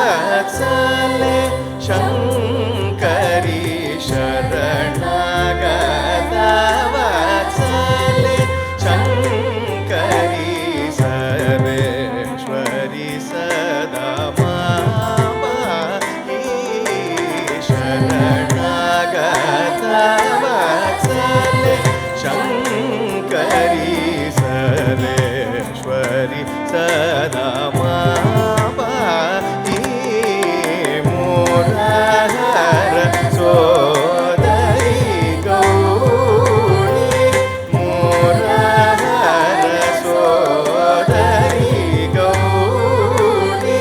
शरणागतवत्सले शङ्करी शरणागतवत्सले शङ्करी सर्वेश्वरी सदा मामयि शरणागतवत्सले शङ्करी सर्वेश्वरी सदा मामयि मुरहर सोदरी गौरी मुरहर सोदरी गौरी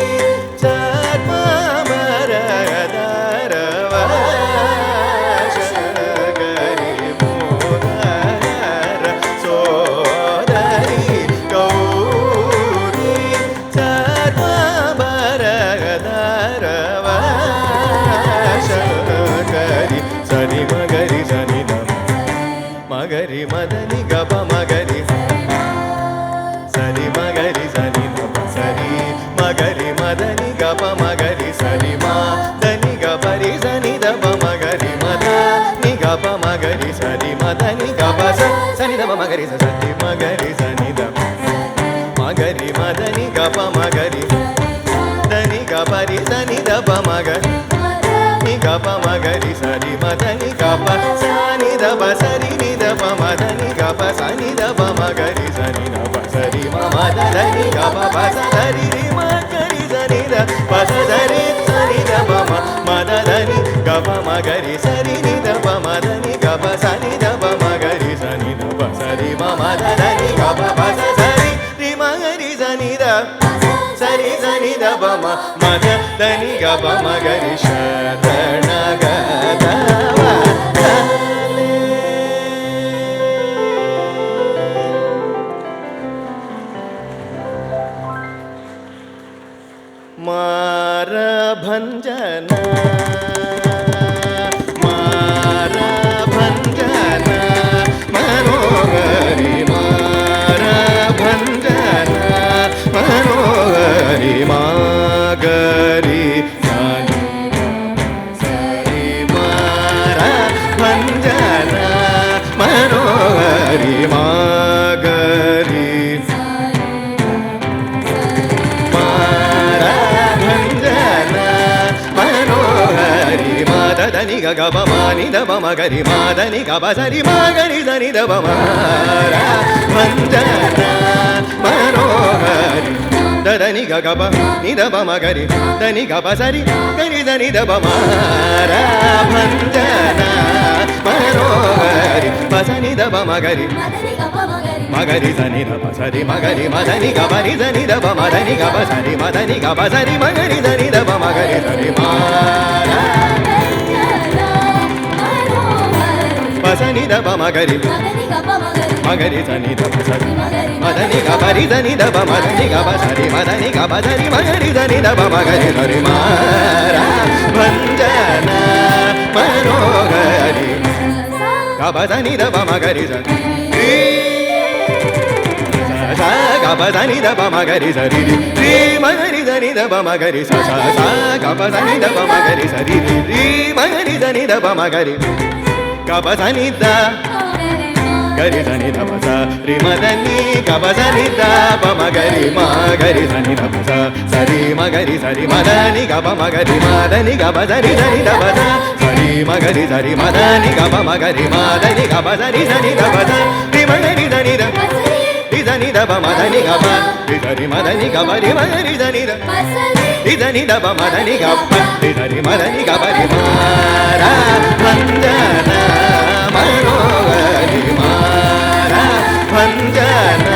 चर्ममरदरवशगरी मुरहर सोदरी गौरी चर्ममरदरवशगरी सनि मगरि सनि दम मगरि मदनि गप मगरि सनि मगरि सनि दम सनि मगरि मदनि गप मगरि सनि मा दनि गपरि सनि दप मगरि मदनि गप मगरि सनि मदनि गप सनि दप मगरि सनि मगरि सनि दप मगरि मदनि गप मगरि दनि गपरि सनि दप मगरि नि गप मगरि सनि मदनि गप सनि दप सरि नि दप मदनि गप सनि दप मगरि सनि दप सरि मदनि गप सरि रि मगरि सनि दप सरि सनि दप मदनि गप मगरि सरि नि दप मदनि गप सनि दप मगरि सनि दप सरि मदनि गप सरि रि मगरि सनि दप सरि सनि दप मदनि गप मगरि शरणगतवत्सले मारभञ्जन मारभञ्जन मनोहरि मारभञ्जन मनोहरि मागरि सनि सरि मारभञ्जन मनोहरि मागरि దని గగ మాని దబ మగరి మాదని గబ సరి మగరి సని దబ మారా మంజన మనోహరి దదని గగ ని దబ మగరి దని గబ సరి గరి సని దబ మారా మంజన మనోహరి పసని దబ మగరి మగరి సని దబ సరి మగరి మదని గబరి సని దబ మదని గబ సరి మదని గబ సరి మగరి సని దబ మగరి సరి మారా పసని దబ మగరి మగరి సని దబ సరి మదని గబరి సని దబ మదని గబ సరి మదని గబ సరి మగరి సని దబ మగరి సరి మారా భంజన మనోహరి గబ సని దబ మగరి సరి గబ సని దబ మగరి సరి రి మగరి సని దబ మగరి స గబ సని దబ మగరి సరి రి మగరి సని దబ మగరి గబ సని ద గరి సని దబ స రి మదని గబ సని ద ప మగరి మగరి సని దబ స సరి మగరి సరి మదని గబ మగరి మదని గబ సరి సని దబ స సరి మగరి సరి మదని గబ మగరి మదని గబ సరి సని దబ స రి మగరి సని ద రి సని దబ మదని గబ రి సరి మదని గబ రి మగరి సని ద రి సని దబ మదని గబ రి సరి మదని గబ రి మారా భంజన మనోహరి మారా భంజన